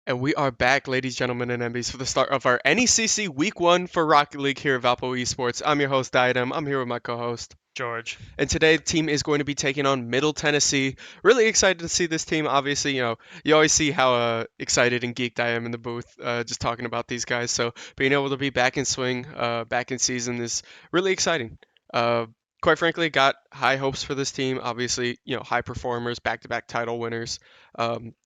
And we are back, ladies, gentlemen, and MBs, for the start of our NECC Week 1 for Rocket League here at Valpo Esports. I'm your host, Diadem. I'm here with my co-host, George. And today, the team is going to be taking on Middle Tennessee. Really excited to see this team. Obviously, you always see how excited and geeked I am in the booth just talking about these guys. So being able to be back in swing, back in season is really exciting. Uh, Quite frankly, got high hopes for this team. Obviously, high performers, back-to-back title winners.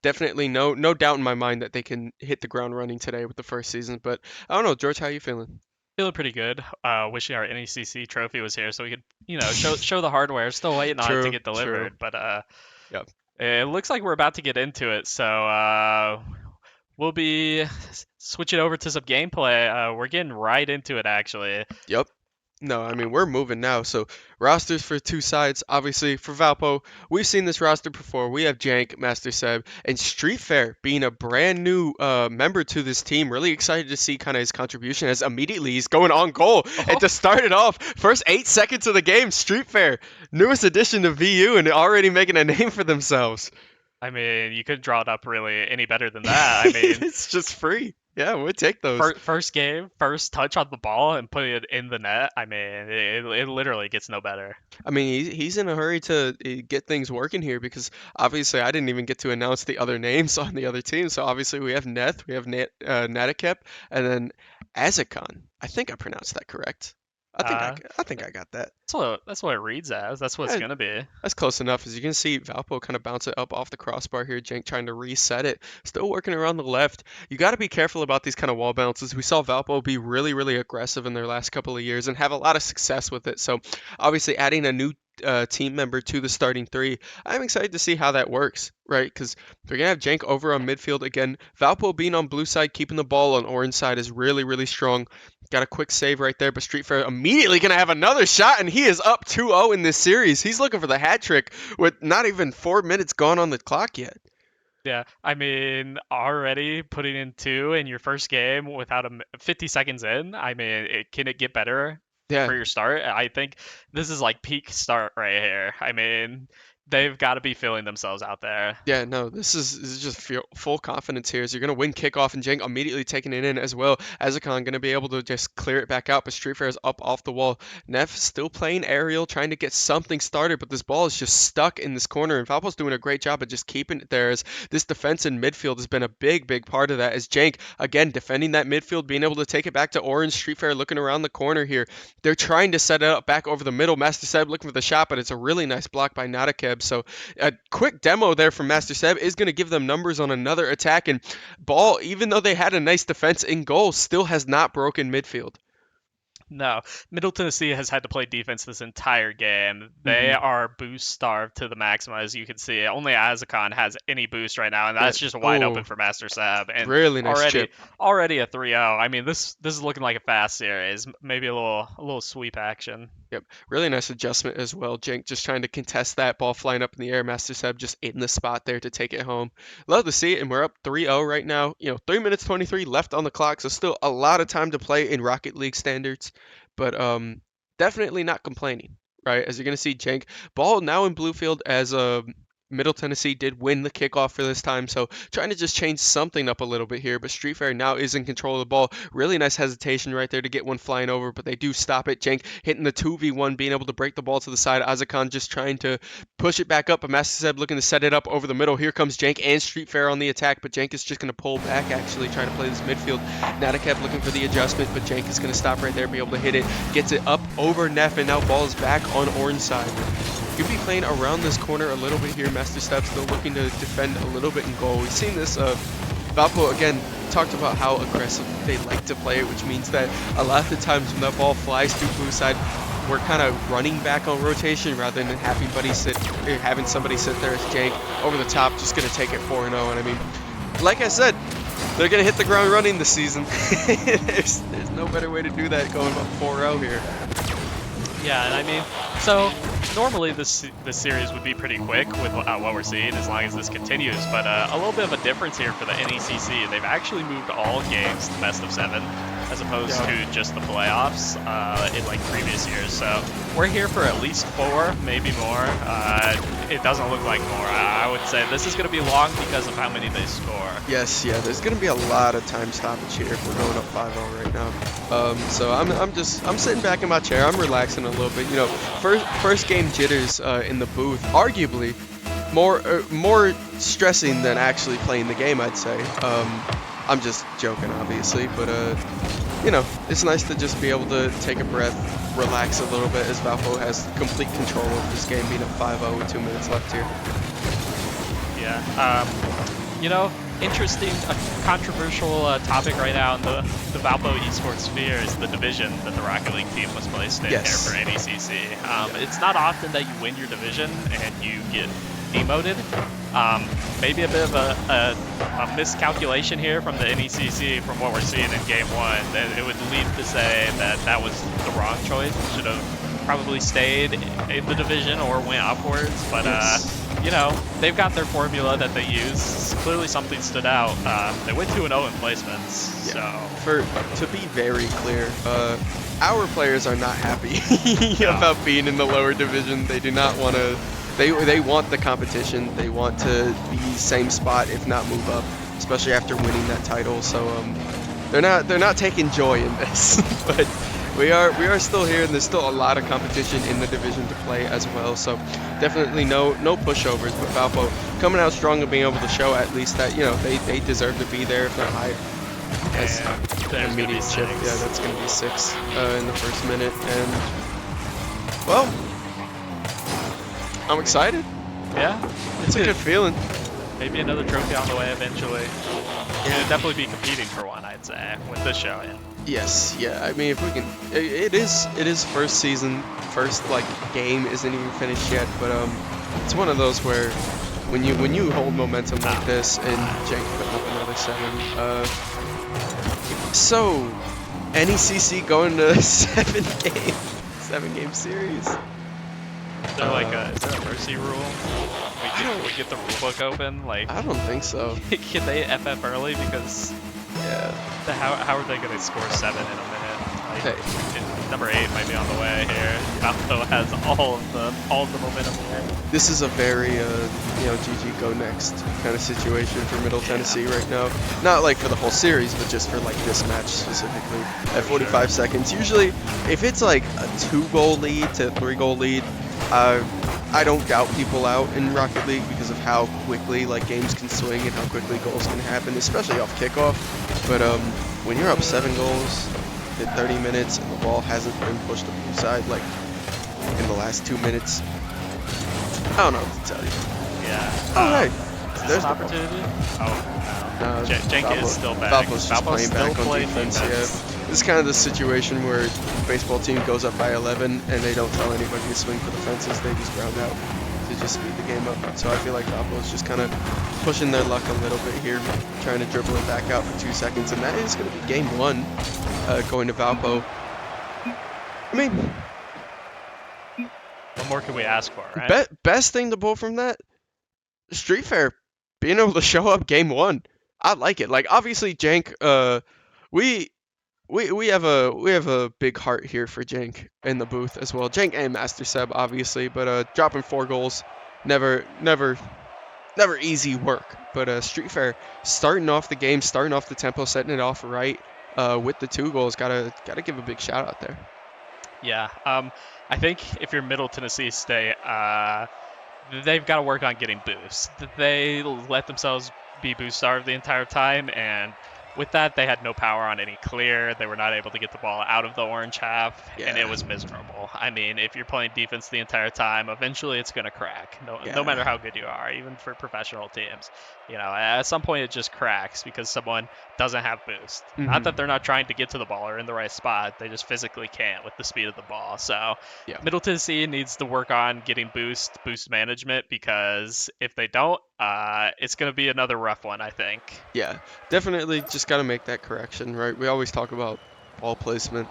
Definitely no doubt in my mind that they can hit the ground running today with the first season. But I don't know, George, how you feeling? Feeling pretty good. Wishing our NECC trophy was here so we could, show the hardware. Still waiting on it to True, get true. delivered, but Yep. it looks like we're about to get into it. So we'll be switching over to some gameplay. We're getting right into it, actually. Yep. No, I mean, we're moving now. So, rosters for two sides. Obviously, for Valpo, we've seen this roster before. We have Jank, Master Seb, and Street Fair being a brand new member to this team. Really excited to see kind of his contribution as immediately he's going on goal. And to start it off, first 8 seconds of the game, Street Fair, newest addition to VU and already making a name for themselves. I mean, you couldn't draw it up really any better than that. I mean, it's just free. Yeah, we'll take those. First game, first touch on the ball and putting it in the net. I mean, it literally gets no better. I mean, he's in a hurry to get things working here because obviously I didn't even get to announce the other names on the other team. So obviously we have Neth, we have Natakep, and then Azakon. I think I pronounced that correct. I think I got that. That's what it reads as. That's what it's gonna be. That's close enough. As you can see, Valpo kind of bounce it up off the crossbar here. Jank trying to reset it. Still working around the left. You got to be careful about these kind of wall bounces. We saw Valpo be really, really aggressive in their last couple of years and have a lot of success with it. So obviously adding a new team member to the starting three. I'm excited to see how that works, right? Because we're gonna have Jank over on midfield again. Valpo being on blue side, keeping the ball on orange side is really, really strong. Got a quick save right there, but Street Fair immediately gonna have another shot, and he is up 2-0 in this series. He's looking for the hat trick with not even 4 minutes gone on the clock yet. Yeah, I mean, already putting in two in your first game without 50 seconds in. I mean, can it get better Yeah, for your start? I think this is like peak start right here. I mean, they've got to be feeling themselves out there. yeah, no, this is just full confidence here. As you're gonna win kickoff and Jank immediately taking it in as well. Azakon gonna be able to just clear it back out, but Street Fair is up off the wall. Neff still playing aerial, trying to get something started, but this ball is just stuck in this corner, and Valpo's doing a great job of just keeping it there. As this defense in midfield has been a big, big part of that. As Jank again defending that midfield, being able to take it back to Orange. Street Fair looking around the corner here. They're trying to set it up back over the middle. Master Seb looking for the shot, but it's a really nice block by Nadakeb. So a quick demo there from Master Seb is going to give them numbers on another attack. And Ball, even though they had a nice defense in goal, still has not broken midfield. No, Middle Tennessee has had to play defense this entire game. They Mm-hmm. are boost starved to the maximum, as you can see. Only Azakon has any boost right now, and Yeah. that's just wide Oh, open for Master Sab. And really nice already, chip. already a 3-0. I mean, this is looking like a fast series. Maybe a little sweep action. Yep, really nice adjustment as well. Jank just trying to contest that ball flying up in the air. Master Seb just in the spot there to take it home. Love to see it, and we're up 3-0 right now. 3 minutes 23 left on the clock, so still a lot of time to play in Rocket League standards, but definitely not complaining. Right, as you're gonna see, Jank ball now in Bluefield as Middle Tennessee did win the kickoff for this time, so trying to just change something up a little bit here. But Street Fair now is in control of the ball. Really nice hesitation right there to get one flying over, but they do stop it. Jank hitting the 2v1, being able to break the ball to the side. Azakon just trying to push it back up, but Master Seb looking to set it up over the middle. Here comes Jank and Street Fair on the attack, but Jank is just going to pull back, actually, trying to play this midfield. Nadakep looking for the adjustment, but Jank is going to stop right there, be able to hit it. Gets it up over Neff, and now ball is back on orange side. Could be playing around this corner a little bit here. Master Step still looking to defend a little bit in goal. We've seen this. Valpo, again, talked about how aggressive they like to play it, which means that a lot of the times when that ball flies through blue side, we're kind of running back on rotation rather than having somebody sit there as Jank over the top, just going to take it 4-0. And I mean, like I said, they're going to hit the ground running this season. there's no better way to do that going up 4-0 here. Yeah, and I mean, so normally this series would be pretty quick with what we're seeing as long as this continues, but a little bit of a difference here for the NECC. They've actually moved all games to best of 7 as opposed to just the playoffs in like previous years. So we're here for at least 4, maybe more. It doesn't look like more. I would say this is going to be long because of how many they score. Yes, yeah, there's going to be a lot of time stoppage here if we're going up 5-0 right now. So I'm sitting back in my chair. I'm relaxing a little bit. First game jitters in the booth, arguably more stressing than actually playing the game, I'd say. I'm just joking, obviously, but it's nice to just be able to take a breath, relax a little bit, as Valpo has complete control of this game, being up 5-0 with 2 minutes left here. Yeah, interesting, controversial topic right now in the Valpo esports sphere is the division that the Rocket League team was placed in here for NECC. It's not often that you win your division and you get demoted. Maybe a bit of a miscalculation here from the NECC from what we're seeing in Game 1. That it would lead to say that was the wrong choice. Should have probably stayed in the division or went upwards. But, they've got their formula that they use. Clearly something stood out. They went 2-0 in placements. Yeah. To be very clear, our players are not happy about being in the lower division. They do not want to. They want the competition. They want to be same spot, if not move up, especially after winning that title. So they're not taking joy in this. But we are still here, and there's still a lot of competition in the division to play as well. So definitely no pushovers. But Valpo coming out strong and being able to show at least that they deserve to be there, if not higher. As there's immediate chip, yeah, that's gonna be 6 in the first minute, and well. I'm excited. Yeah, It's a good feeling. Maybe another trophy on the way eventually. Yeah, definitely be competing for one, I'd say, with this show. Yes, yeah. I mean, if we can, it is first season, first like game isn't even finished yet, but it's one of those where when you hold momentum like this and Jank putting up another 7. So NECC going to 7 game series. Is there like is there a mercy rule? We get the rule book open. Like, I don't think so. can they FF early? Because Yeah. how are they gonna score 7 in a minute? Like, Hey. number 8 might be on the way here. Valpo has all of the momentum here. This is a very, GG go next kind of situation for Middle Tennessee right now. Not like for the whole series, but just for like this match specifically. At 45 seconds, usually if it's like a 2-goal lead to 3-goal lead, I don't doubt people out in Rocket League because of how quickly like games can swing and how quickly goals can happen, especially off kickoff. But when you're up 7 goals in 30 minutes and the ball hasn't been pushed to the side like in the last 2 minutes, I don't know what to tell you. Yeah. Oh, hey. Is this There's an the ball. opportunity? Oh, no. No, Jenk is still back. Valpo's just playing still back on playing defense, yeah. This is kind of the situation where the baseball team goes up by 11 and they don't tell anybody to swing for the fences. They just ground out to just speed the game up. So I feel like Valpo's just kind of pushing their luck a little bit here, trying to dribble it back out for 2 seconds. And that is going to be game 1 going to Valpo. I mean, what more can we ask for, right? best thing to pull from that, Street Fair being able to show up game 1. I like it. Like obviously Jank, we have a big heart here for Jank in the booth as well. Jank and Master Seb obviously, but dropping 4 goals, never easy work. But Street Fair starting off the game, starting off the tempo, setting it off right with the 2 goals. Gotta give a big shout out there. Yeah. I think if you're Middle Tennessee State, they've got to work on getting boost. They let themselves be boost starved the entire time, and with that, they had no power on any clear. They were not able to get the ball out of the orange half, and it was miserable. I mean, if you're playing defense the entire time, eventually it's going to crack, no matter how good you are, even for professional teams. At some point it just cracks because someone doesn't have boost. Not that they're not trying to get to the ball or in the right spot. They just physically can't with the speed of the ball. So Middle Tennessee needs to work on getting boost management, because if they don't, it's going to be another rough one, I think. Yeah, definitely just got to make that correction, right? We always talk about ball placement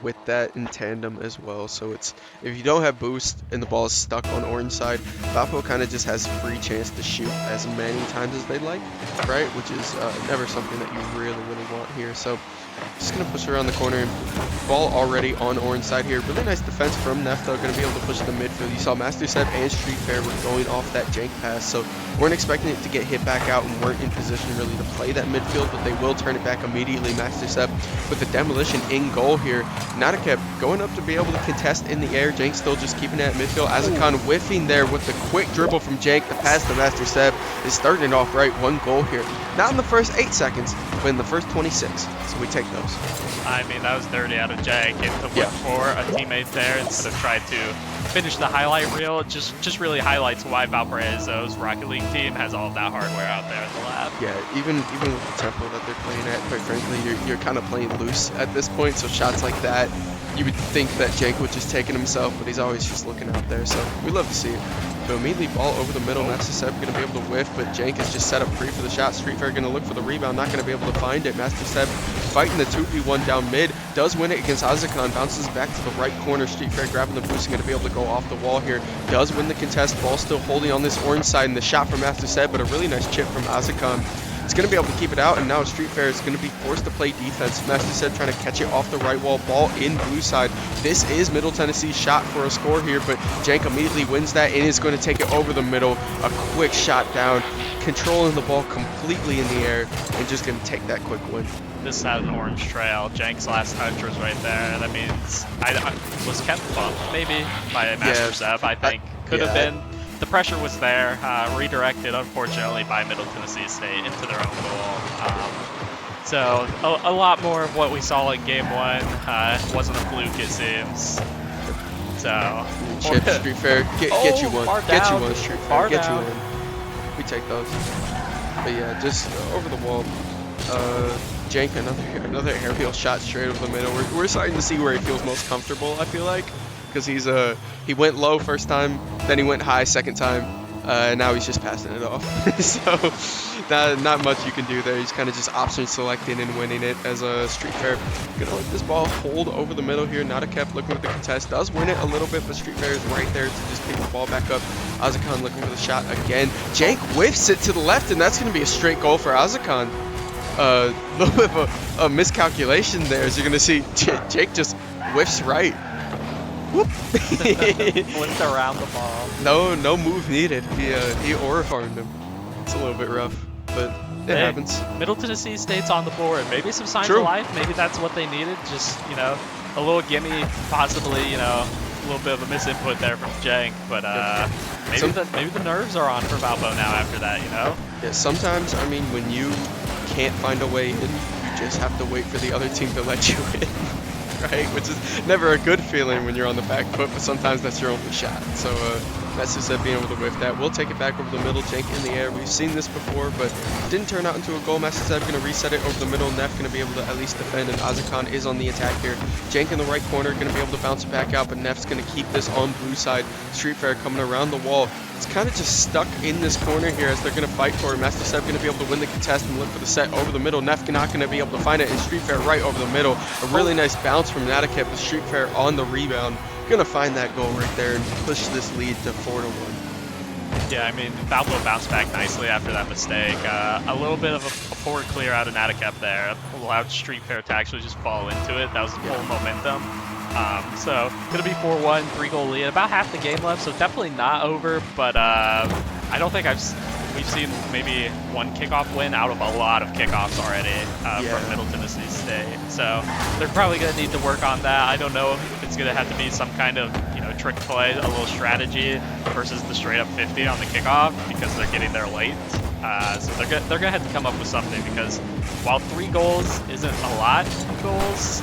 with that in tandem as well. So it's, if you don't have boost and the ball is stuck on orange side, Valpo kind of just has free chance to shoot as many times as they like, right? Which is never something that you really want here. So just going to push around the corner, and ball already on orange side here. Really nice defense from Nefta, going to be able to push the midfield. You saw Master Seb and Street Fair were going off that jank pass, so weren't expecting it to get hit back out and weren't in position really to play that midfield, but they will turn it back immediately. Master Seb with the demolition in goal here. Nadekep going up to be able to contest in the air. Jank still just keeping it at midfield. Azakhan whiffing there with the quick dribble from Jank. The pass to Master Seb is starting it off right. 1 goal here. Not in the first 8 seconds, but in the first 26. So we take those. I mean, that was dirty out of Jank. And to look for a teammate there instead of try to finish the highlight reel, just really highlights why Valparaiso's Rocket League team has all of that hardware out there in the lab. Yeah, even with the tempo that they're playing at, quite frankly, you're kind of playing loose at this point. So shots like that, you would think that Jank would just take it himself, but he's always just looking out there. So we love to see it. So immediately ball over the middle. Master Seb going to be able to whiff, but Jank is just set up free for the shot. Street Fair going to look for the rebound, not going to be able to find it. Master Seb fighting the 2v1 down mid, does win it against Azakhan, bounces back to the right corner. Street Fair grabbing the boost and going to be able to go off the wall here. Does win the contest, ball still holding on this orange side, and the shot from Master Seb, but a really nice chip from Azakhan. It's going to be able to keep it out, and now Street Fair is going to be forced to play defense. Master Seb trying to catch it off the right wall, ball in blue side. This is Middle Tennessee's shot for a score here, but Jank immediately wins that and is going to take it over the middle. A quick shot down, controlling the ball completely in the air, and just going to take that quick win. This had an orange trail. Jank's last touch was right there. That means I was kept bumped maybe by Master Seb, I think. Could have been. The pressure was there, redirected, unfortunately, by Middle Tennessee State into their own goal. So a lot more of what we saw in Game 1 wasn't a fluke, it seems. So Chip, Street Fair, get you one. Get you one, Street Fair. Get you down. one. We take those. But yeah, just over the wall. Jank, another aerial shot straight over the middle. We're starting to see where he feels most comfortable, I feel like, because he went low first time, then he went high second time, and now he's just passing it off. So not much you can do there. He's kind of just option selecting and winning it as a Street Fair. Gonna let this ball hold over the middle here. NECC looking with the contest, does win it a little bit, but Street Fair is right there to just pick the ball back up. Azakan looking for the shot again. Jank whiffs it to the left, and that's gonna be a straight goal for Azakan. A little bit of a miscalculation there, as you're gonna see Jake just whiffs right. Whoop. Flipped around the ball. No move needed. He aura farmed him. It's a little bit rough, but it happens. Middle Tennessee State's on the board. Maybe some signs True. of life. Maybe that's what they needed. Just, you know, a little gimme, possibly, you know, a little bit of a misinput there from Jank. But maybe the nerves are on for Valpo now after that, you know? Yeah, sometimes, I mean, when you can't find a way in, you just have to wait for the other team to let you in. Right? Which is never a good feeling when you're on the back foot, but sometimes that's your only shot. So that's just being able to whiff that. We'll take it back over the middle. Jank in the air. We've seen this before, but didn't turn out into a goal. Master Seb going to reset it over the middle. Neff going to be able to at least defend, and Azakan is on the attack here. Jank in the right corner going to be able to bounce it back out, but Neff's going to keep this on blue side. Street Fair coming around the wall. It's kind of just stuck in this corner here as they're going to fight for it. Master Seb going to be able to win the contest and look for the set over the middle. Neff not going to be able to find it, and Street Fair right over the middle. A really nice bounce from NECC, but Street Fair on the rebound. Going to find that goal right there and push this lead to 4-1. Yeah, I mean, Valpo bounced back nicely after that mistake. A little bit of a poor clear out of NECC there allowed Street Fair to actually just fall into it. That was the full momentum. So gonna be 4-1, 3-goal lead. About half the game left, so definitely not over. But I don't think we've seen maybe one kickoff win out of a lot of kickoffs already from Middle Tennessee State. So they're probably gonna need to work on that. I don't know if it's gonna have to be some kind of trick play, a little strategy versus the straight up 50 on the kickoff because they're getting there late. So they're gonna have to come up with something because while 3 goals isn't a lot of goals,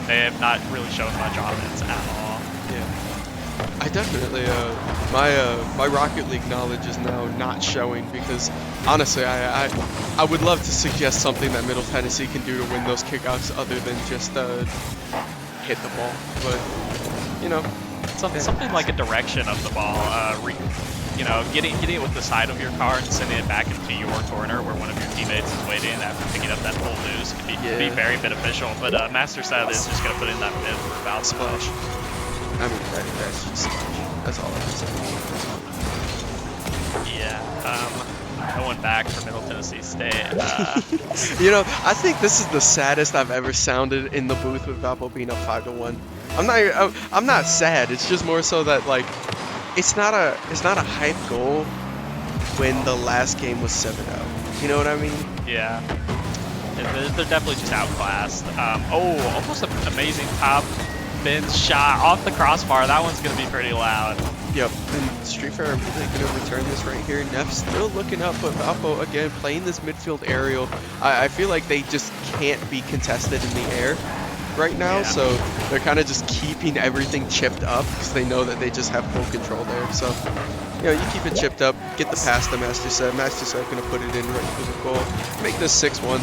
they have not really shown much offense at all. Yeah, I definitely my Rocket League knowledge is now not showing because honestly I would love to suggest something that Middle Tennessee can do to win those kickouts other than just hit the ball, but something like a direction of the ball, getting it with the side of your car and sending it back into your corner where one of your teammates is waiting after picking up that full news could be very beneficial. But Master Sad is just gonna put in that mid for about splash. I mean that's just splash. That's all I can say. Yeah. Going back for Middle Tennessee State. I think this is the saddest I've ever sounded in the booth with Valpo being up 5-1. I'm not sad. It's just more so that like it's not a hype goal when the last game was 7-0. You know what I mean? Yeah. They're definitely just outclassed. Almost an amazing top bin shot off the crossbar. That one's gonna be pretty loud. Yep, and Street Fair are really going to return this right here. Neff still looking up, but Valpo, again, playing this midfield aerial. I feel like they just can't be contested in the air right now, so they're kind of just keeping everything chipped up because they know that they just have full control there. So, you keep it chipped up, get the pass to Master Seb. Master Seb going to put it in right for the goal. Make this 6-1.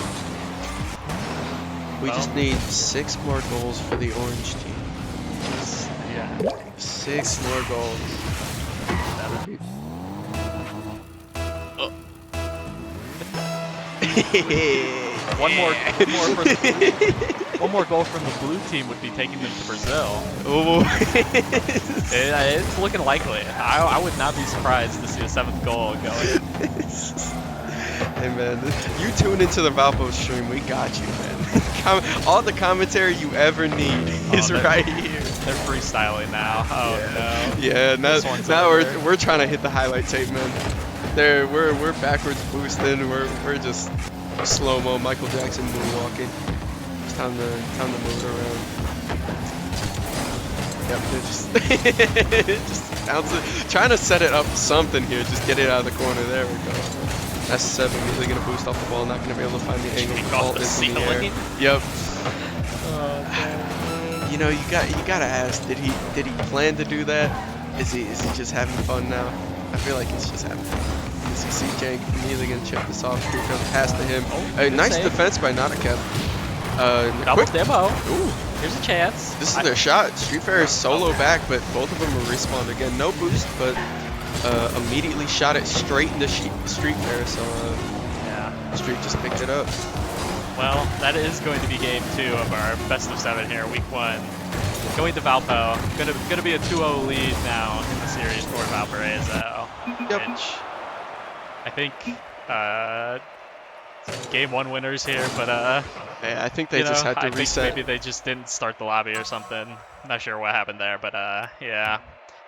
We just need 6 more goals for the orange team. 6 more goals. One more goal from the blue team would be taking them to Brazil. Oh, it's looking likely. I would not be surprised to see a 7th goal going. Hey man, you tune into the Valpo stream, we got you, man. All the commentary you ever need is right here. They're freestyling now. Oh no. Yeah, now we're trying to hit the highlight tape, man. We're backwards boosting. We're just slow-mo Michael Jackson moonwalking. It's time to move it around. Yep, they're just bouncing, trying to set it up something here. Just get it out of the corner. There we go. That's 7 really gonna boost off the ball. Not gonna be able to find the angle. Ball is in the air. Yep. You gotta ask. Did he plan to do that? Is he just having fun now? I feel like it's just happening. As you see Jank immediately gonna chip this off. Here comes pass to him. A nice defense by Nautica. Double demo. Ooh. Here's a chance. This is their shot. Street Fair is solo back, but both of them are respawned again. No boost, but immediately shot it straight into Street Fair. So yeah, Street just picked it up. Well, that is going to be game 2 of our best of 7 here, week 1. Going to Valpo. Gonna be a 2-0 lead now in the series for Valparaiso. Yep. Which I think game 1 winners here, but yeah, I think they just had to reset. Maybe they just didn't start the lobby or something. Not sure what happened there, but yeah.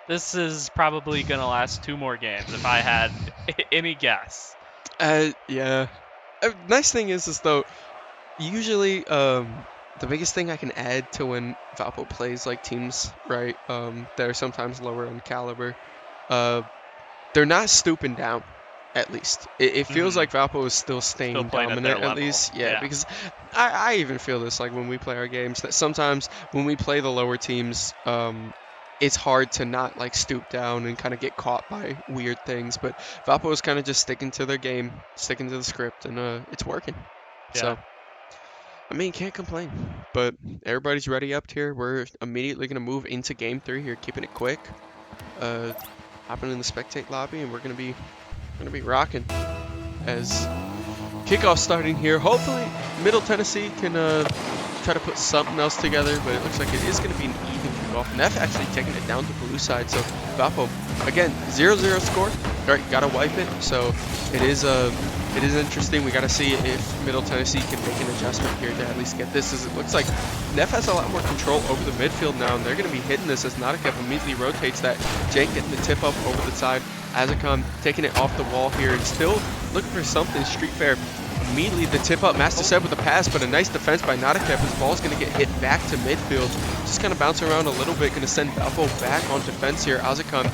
This is probably gonna last 2 more games if I had any guess. Yeah. Nice thing is though, usually the biggest thing I can add to when Valpo plays like teams, right, that are sometimes lower on caliber, they're not stooping down. At least it feels like Valpo is still staying dominant at least. Yeah, because I even feel this like when we play our games that sometimes when we play the lower teams, it's hard to not like stoop down and kind of get caught by weird things. But Valpo is kind of just sticking to their game, sticking to the script, and it's working. Yeah. So I mean, can't complain. But everybody's ready up here. We're immediately gonna move into game 3 here, keeping it quick. Hopping in the spectate lobby, and we're gonna be rocking as kickoff starting here. Hopefully Middle Tennessee can try to put something else together, but it looks like it is going to be an even kickoff. Neff actually taking it down to blue side, so Valpo again 0-0 score. All right, gotta wipe it. So it is interesting. We gotta see if Middle Tennessee can make an adjustment here to at least get this, as it looks like Neff has a lot more control over the midfield now, and they're going to be hitting this as Nautica immediately rotates that. Jank getting the tip up over the side. Azakon taking it off the wall here and still looking for something. Street Fair immediately the tip up. Master Seb with the pass, but a nice defense by Nautica. His ball's going to get hit back to midfield. Just kind of bouncing around a little bit. Going to send Valpo back on defense here. Azakon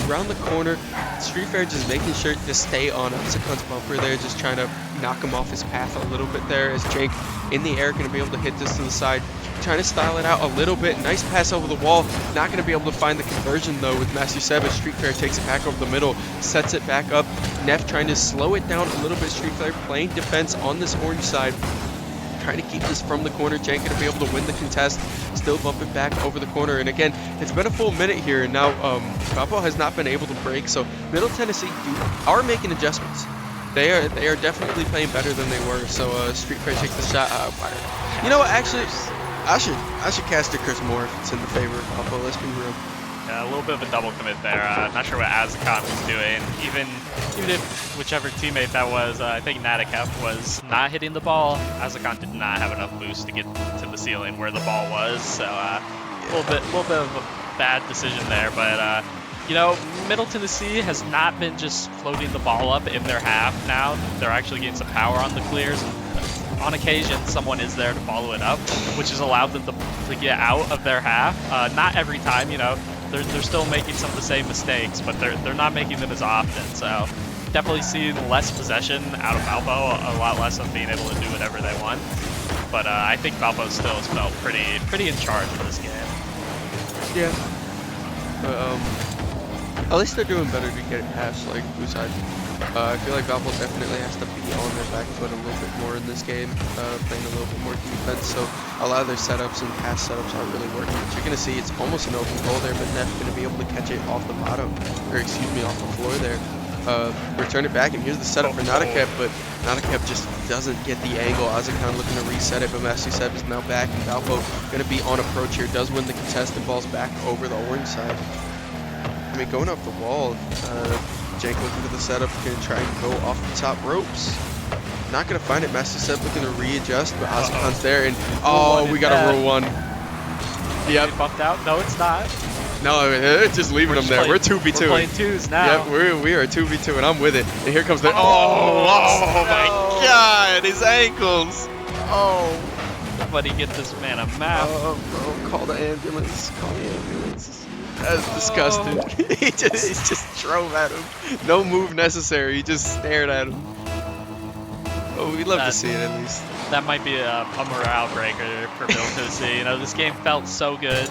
around the corner. Street Fair just making sure to stay on Azakon's bumper there. Just trying to knock him off his path a little bit there as Jank in the air going to be able to hit this to the side. Trying to style it out a little bit. Nice pass over the wall. Not going to be able to find the conversion though with Master Seb. Street Fair takes it back over the middle. Sets it back up. Neff trying to slow it down a little bit. Street Fair playing defense on this orange side. Trying to keep this from the corner. Jank going to be able to win the contest. Still bumping back over the corner. And again, it's been a full minute here. And now Valpo has not been able to break. So Middle Tennessee are making adjustments. They are definitely playing better than they were. So Street Fair takes the shot. You know what? Actually, I should cast a curse more if it's in the favor of Valpo. Let's be real. Yeah, a little bit of a double commit there. Not sure what Azakon was doing. Even if whichever teammate that was, I think Nadikef was not hitting the ball. Azakon did not have enough boost to get to the ceiling where the ball was. So a little bit of a bad decision there. But you know, Middle Tennessee has not been just floating the ball up in their half now. They're actually getting some power on the clears. On occasion, someone is there to follow it up, which has allowed them to get out of their half. Not every time, you know, they're still making some of the same mistakes, but they're not making them as often. So definitely seeing less possession out of Valpo, a lot less of being able to do whatever they want. But I think Valpo still has felt pretty in charge of this game. Yeah. At least they're doing better to get it past like blue side. I feel like Valpo definitely has to be on their back foot a little bit more in this game, playing a little bit more defense. So a lot of their setups and pass setups aren't really working. But you're going to see it's almost an open goal there, but Neff going to be able to catch it off the bottom, or excuse me, off the floor there. Return it back, and here's the setup for Nautica, but Nautica just doesn't get the angle. Azakon looking to reset it, but Master Seb is now back, and Valpo going to be on approach here. Does win the contest and balls back over the orange side. I mean, going off the wall, Jank looking for the setup, gonna try and go off the top ropes. Not gonna find it. Master Seb looking to readjust, but Azakon's there, and we got a roll one. Yep. Bumped out? No, it's not. No, it's just leaving them there. We're 2v2. We're playing twos now. Yep, we are 2v2, and I'm with it. And here comes the. Oh my God, his ankles. Oh. Somebody get this man a map. Oh, bro, call the ambulance. Call the ambulance. That's disgusting. he just drove at him. No move necessary. He just stared at him. Oh, we'd love to see it at least. that might be a morale breaker for Middle Tennessee. You know, this game felt so good.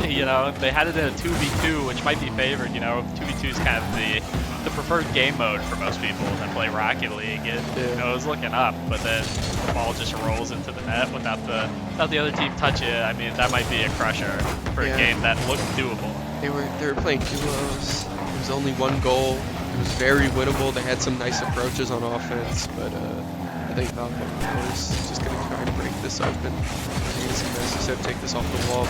You know, they had it in a 2v2, which might be favored. You know, 2v2 is kind of the preferred game mode for most people that play Rocket League. You know, it was looking up, but then the ball just rolls into the net without the other team touching it. I mean, that might be a crusher for a game that looked doable. They were playing duos. There was only one goal. It was very winnable. They had some nice approaches on offense, but I think Valpo is just going to try and break this open. You're going to see Messi take this off the wall.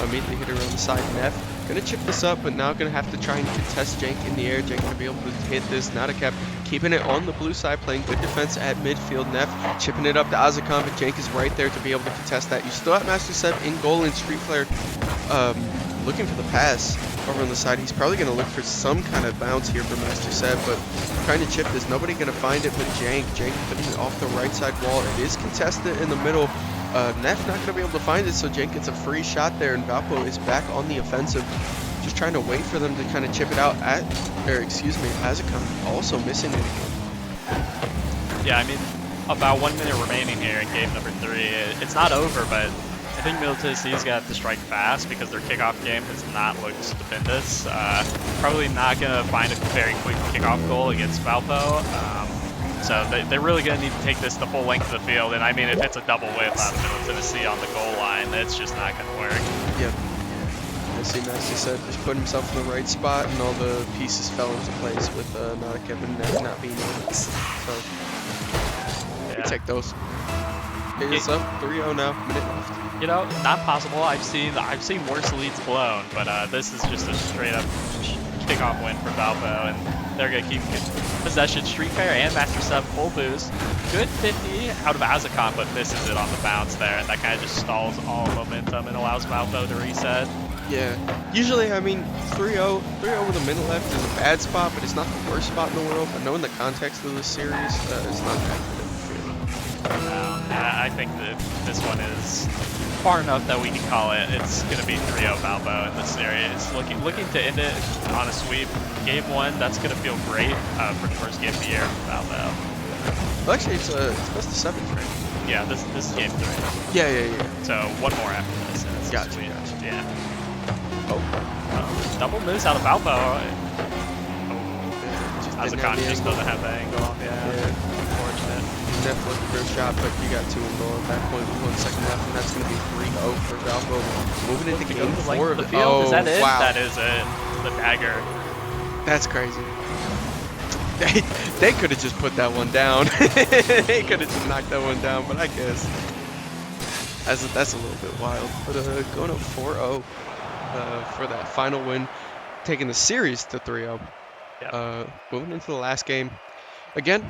Immediately hit her on the side. Neff going to chip this up, but now going to have to try and contest Jank in the air. Jank going to be able to hit this. Not a cap. Keeping it on the blue side, playing good defense at midfield. Neff chipping it up to Azakam, but Jank is right there to be able to contest that. You still have Master Seb in goal and Street Flare looking for the pass over on the side. He's probably going to look for some kind of bounce here for Master Seb, but trying to chip this. Nobody going to find it but Jank. Jank putting it off the right side wall. It is contested in the middle. Neff not going to be able to find it, so Jank gets a free shot there, and Valpo is back on the offensive. Just trying to wait for them to kind of chip it out at, or excuse me, Azakam also missing it. Yeah, I mean, about 1 minute remaining here in game number 3. It's not over, but I think Middle Tennessee's got to strike fast because their kickoff game has not looked stupendous. Probably not going to find a very quick kickoff goal against Valpo. So they're really going to need to take this the full length of the field. And I mean, if it's a double whip out of Middle Tennessee on the goal line, it's just not going to work. Yep. I see Master said just put himself in the right spot, and all the pieces fell into place with not a Kevin Neff not being on it. So we take those. It's up 3-0 now. Minute left. You know, not possible. I've seen worse leads blown, but this is just a straight up kickoff win for Valpo, and they're gonna keep possession. Street Fair and Master Sub full boost. Good 50 out of Azakam, but misses it on the bounce there, and that kind of just stalls all momentum and allows Valpo to reset. Yeah, usually, I mean, 3-0 with a minute left is a bad spot, but it's not the worst spot in the world. But knowing the context of this series, it's not that good. I think that this one is far enough that we can call it. It's going to be 3-0 Valpo in this series. Looking to end it on a sweep. Game 1, that's going to feel great for the first game of the year for Valpo. Well, actually, it's best of 7, right? Yeah, this is game 3. Yeah. So one more after this. Gotcha. Yeah. Oh. Double moves out of Valpo. Azakam just doesn't have that angle. Yeah. Unfortunate. Neff looking for a shot, but you got 2 in goal at that point with 1 second left, and that's going to be 3-0 for Valpo. Moving into game 4 of the field. Oh, is that it? Wow. That is it. The dagger. That's crazy. They could have just put that one down. They could have just knocked that one down, but I guess that's a little bit wild. But going up 4-0 for that final win, taking the series to 3-0. Yep. Moving into the last game. Again,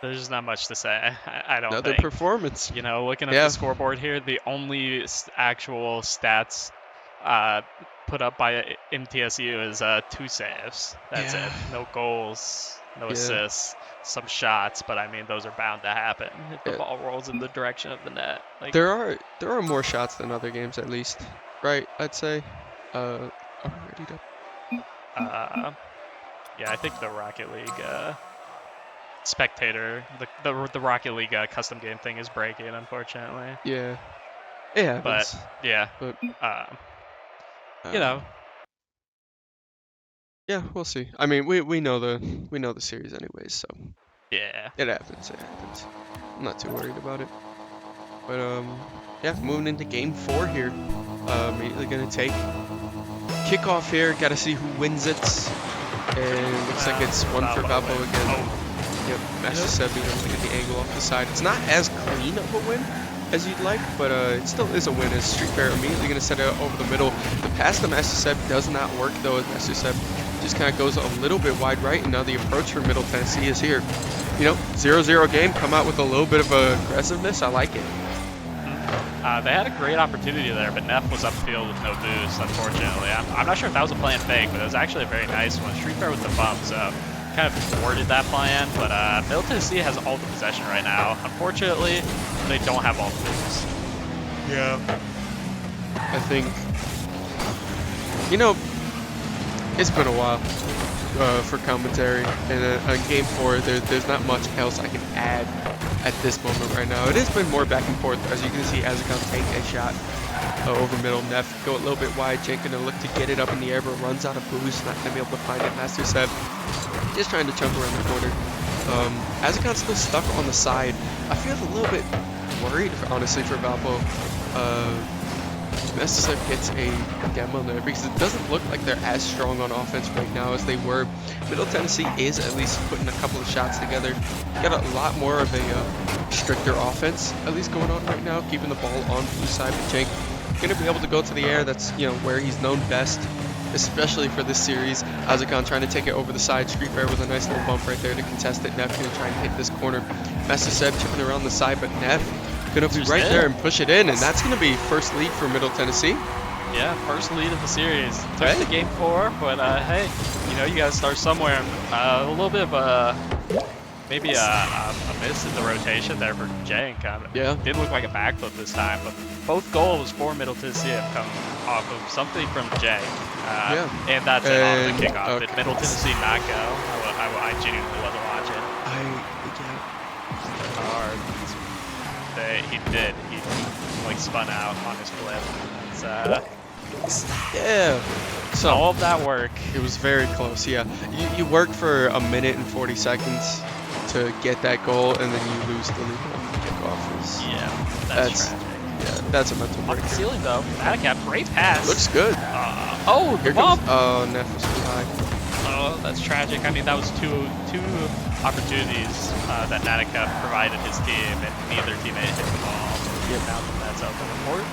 there's just not much to say. I don't another think. performance. You know, looking at the scoreboard here, the only actual stats put up by MTSU is 2 saves. That's it. No goals, no assists, some shots, but I mean those are bound to happen if the ball rolls in the direction of the net. Like, there are more shots than other games, at least, right? I'd say. Are we ready to? Yeah, I think the Rocket League spectator, the Rocket League custom game thing is breaking, unfortunately. Yeah. Yeah. But yeah. But you know. Yeah, we'll see. I mean, we know the series anyways, so. Yeah. It happens. I'm not too worried about it. But yeah, moving into game 4 here. Immediately gonna take kickoff here. Got to see who wins it. And looks like it's one for Valpo again. Yep, Master Seb being able to get the angle off the side. It's not as clean of a win as you'd like, but it still is a win as Street Fair immediately going to set it over the middle. The pass to Master Seb does not work though, as Master Seb just kind of goes a little bit wide right, and now the approach for Middle Tennessee is here. You know, 0-0 game, come out with a little bit of aggressiveness. I like it. They had a great opportunity there, but Neff was upfield with no boost, unfortunately. I'm not sure if that was a plan fake, but it was actually a very nice one. Street Fair with the bump, so kind of thwarted that plan, but Middle Tennessee has all the possession right now. Unfortunately, they don't have all the boost. Yeah. I think, you know, it's been a while. for commentary. And on Game 4, there's not much else I can add at this moment right now. It has been more back and forth. As you can see, Azicon take a shot over middle. Neff go a little bit wide. Cenk gonna look to get it up in the air, but runs out of boost. Not gonna be able to find it. Master Seb just trying to chunk around the corner. Azicon's still stuck on the side. I feel a little bit worried, honestly, for Valpo. Master Seb gets a demo there because it doesn't look like they're as strong on offense right now as they were. Middle Tennessee is at least putting a couple of shots together. Got a lot more of a stricter offense, at least going on right now, keeping the ball on blue side. But Cenk gonna be able to go to the air. That's where he's known best, especially for this series. Azicon trying to take it over the side. Street Fair with a nice little bump right there to contest it. Neff gonna try and hit this corner. Master Seb chipping around the side, but Neff gonna be right there and push it in, and that's gonna be first lead for Middle Tennessee. Yeah, first lead of the series. Took the Game 4, but hey, you gotta start somewhere. A little bit of maybe a miss in the rotation there for Cenk. Yeah. Didn't look like a backflip this time, but both goals for Middle Tennessee have come off of something from Cenk. And that's it on the kickoff. Did Middle Tennessee not go? I genuinely wasn't watching. Hard. He did. He like spun out on his flip. Yeah. So all of that work. It was very close. Yeah. You work for a minute and 40 seconds to get that goal, and then you lose the lead on the kickoff. Yeah. That's tragic. Yeah, that's a mental break. Off the ceiling though. NECC, great pass. Looks good. Oh, here bump. Comes. Oh, Neff was too high. Oh, that's tragic. I mean, that was two opportunities that NECC provided his team, and neither teammate hit the ball. Now that's open.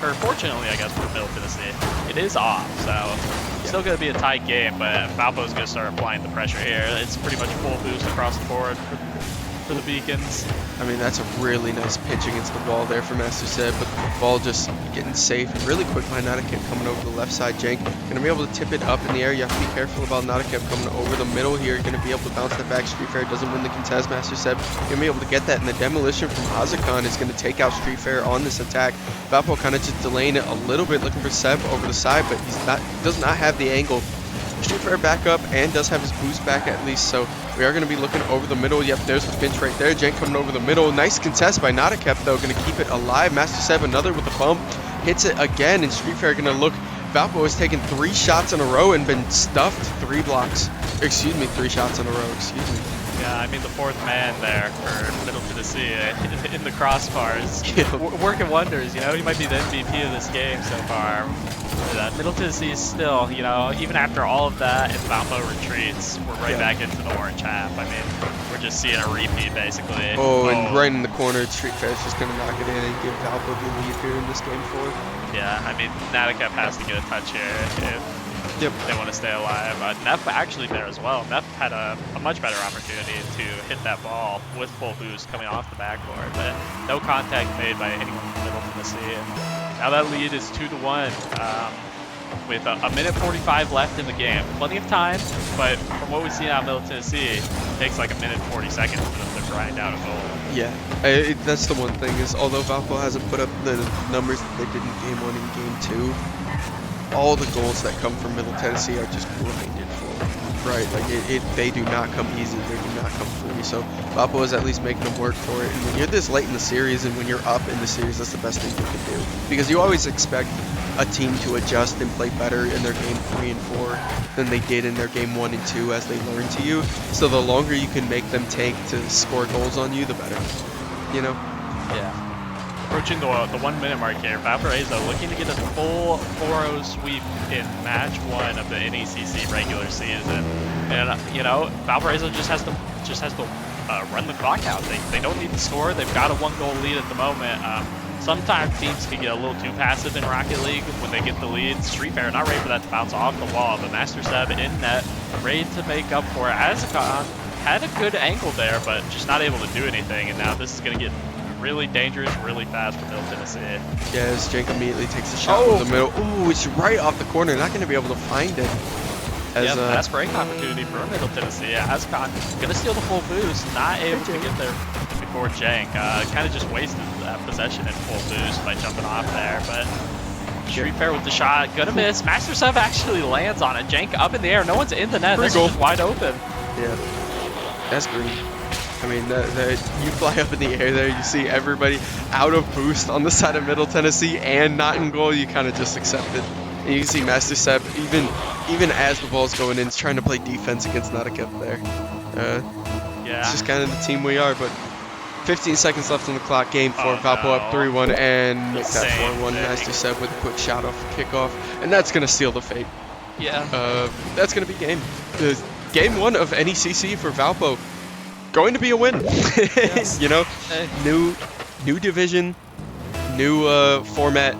Or fortunately, I guess, for Middle Tennessee, it is off, so still going to be a tight game, but Valpo's going to start applying the pressure here. It's pretty much full boost across the board for the Beacons. I mean, that's a really nice pitch against the wall there for Master Seb, but the ball just getting safe really quick by NECC coming over the left side. Cenk going to be able to tip it up in the air. You have to be careful about NECC coming over the middle here. Going to be able to bounce that back. Street Fair doesn't win the contest. Master Seb going to be able to get that, and the demolition from Azicon is going to take out Street Fair on this attack. Valpo kind of just delaying it a little bit, looking for Seb over the side, but does not have the angle. Street Fair back up and does have his boost back at least, so we are going to be looking over the middle. Yep, there's the pinch right there. Cenk coming over the middle. Nice contest by NECC though, going to keep it alive. Master Seb another with the bump. Hits it again, and Street Fair going to look. Valpo has taken 3 shots in a row and been stuffed 3 blocks. Excuse me, 3 shots in a row, excuse me. Yeah, I mean the 4th man there for Middle Tennessee in the crossbars. Working wonders, He might be the MVP of this game so far. Middle Tennessee is still, even after all of that and Valpo retreats, we're right back into the orange half. I mean, we're just seeing a repeat basically. And right in the corner, Street Fair is just going to knock it in and give Valpo the lead here in this game 4. Yeah, I mean, NECC has to get a touch here if they want to stay alive. Neff actually there as well. Neff had a much better opportunity to hit that ball with full boost coming off the backboard, but no contact made by anyone from Middle Tennessee. And now that lead is 2-1 with a minute 45 left in the game. Plenty of time, but from what we've seen out of Middle Tennessee, it takes like a minute 40 seconds for them to grind out a goal. Yeah, that's the one thing is, although Valpo hasn't put up the numbers that they did in Game 1 and Game 2, all the goals that come from Middle Tennessee are just grinded for, right? Like they do not come easy, they do not come free. So Valpo is at least making them work for it. And when you're this late in the series and when you're up in the series, that's the best thing you can do, because you always expect a team to adjust and play better in their Game 3 and 4 than they did in their Game 1 and 2 as they learn to you. So the longer you can make them take to score goals on you, the better. Yeah. Approaching the 1 minute mark here, Valparaiso looking to get a full 4-0 sweep in match 1 of the NECC regular season. And Valparaiso just has to run the clock out. They don't need to score. They've got a 1-goal lead at the moment. Sometimes teams can get a little too passive in Rocket League when they get the lead. Street Fair not ready for that to bounce off the wall, but Master Seb in net, ready to make up for it. Azicon had a good angle there, but just not able to do anything, and now this is going to get really dangerous, really fast for Middle Tennessee. Yeah, as Cenk immediately takes a shot from the middle. Ooh, it's right off the corner. Not going to be able to find it. Fast break opportunity for Middle Tennessee. Azicon going to steal the full boost, not able to get there before Cenk. Kind of just wasted that possession in full boost by jumping off there, but Street Fair with the shot, gonna miss. Master Sub actually lands on it. Jank up in the air, no one's in the net. Free This goal. is just wide open. Yeah, that's green. I mean, you fly up in the air there, you see everybody out of boost on the side of Middle Tennessee and not in goal, you kind of just accept it. And you can see Master Seb, even as the ball's going in, is trying to play defense against Nautica up there. Yeah. It's just kind of the team we are, but 15 seconds left on the clock, game 4, Oh, Valpo no. up 3-1, and make that Same 4-1. thing. Master Seb with a quick shot off the kickoff, and that's going to seal the fate. Yeah. That's going to be game 1 of NECC for Valpo. Going to be a win. Yes. You know, Hey. new division, new format,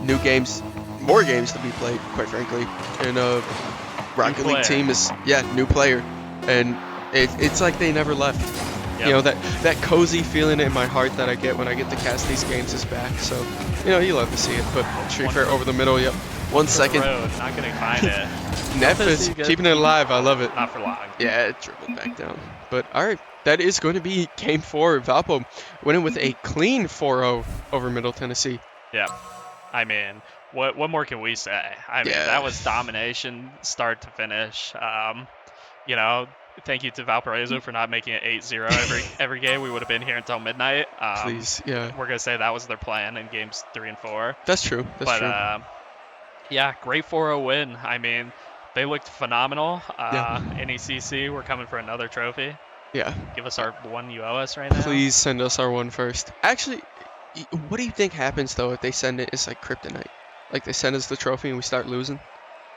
new games, more games to be played, quite frankly. And Rocket League player. team is new player, and it's like they never left. Yep. You know, that cozy feeling in my heart that I get when I get to cast these games is back. So you love to see it. But Street Fair over the middle, yep. 1 second. Road, not gonna find it. Nefis keeping it alive. I love it. Not for long. Yeah, it dribbled back down. But all right, that is going to be game 4. Valpo winning with a clean 4-0 over Middle Tennessee. Yeah. I mean, what more can we say? I mean, Yeah. that was domination, start to finish. Thank you to Valparaiso for not making it 8-0 every game. We would have been here until midnight. Please, yeah. We're gonna say that was their plan in games 3 and 4. That's true. That's true. Yeah, great 4-0 win. I mean, they looked phenomenal. Yeah. NECC, we're coming for another trophy. Yeah. Give us our one you owe us right now. Please send us our one first. Actually, what do you think happens though if they send it? It's like kryptonite. Like they send us the trophy and we start losing.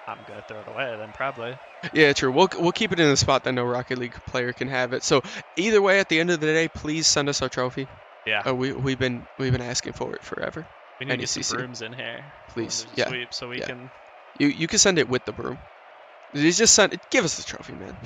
I'm gonna throw it away then, probably. Yeah, true. We'll keep it in a spot that no Rocket League player can have it. So either way, at the end of the day, please send us our trophy. Yeah. We've been asking for it forever. We need to get NECC. some brooms in here. Please, When there's a yeah, Sweep, so we yeah. can. You can send it with the broom. You just give us the trophy, man.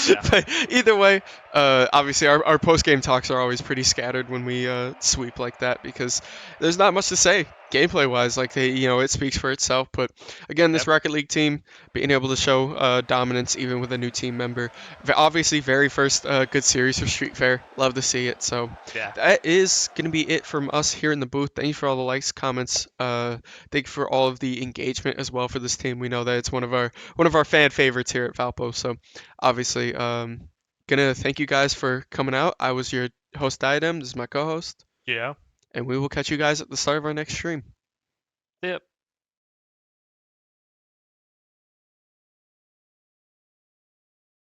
Yeah. But either way, obviously our post game talks are always pretty scattered when we sweep like that because there's not much to say gameplay wise. Like it speaks for itself. But again, this Yep. Rocket League team being able to show dominance even with a new team member, obviously very first good series for Street Fair. Love to see it. So Yeah. that is gonna be it from us here in the booth. Thank you for all the likes, comments. Thank you for all of the engagement as well for this team. We know that it's one of our fan favorites here at Valpo. So obviously, gonna thank you guys for coming out. I was your host Diadem. This is my co-host, Yeah. and we will catch you guys at the start of our next stream. Yep.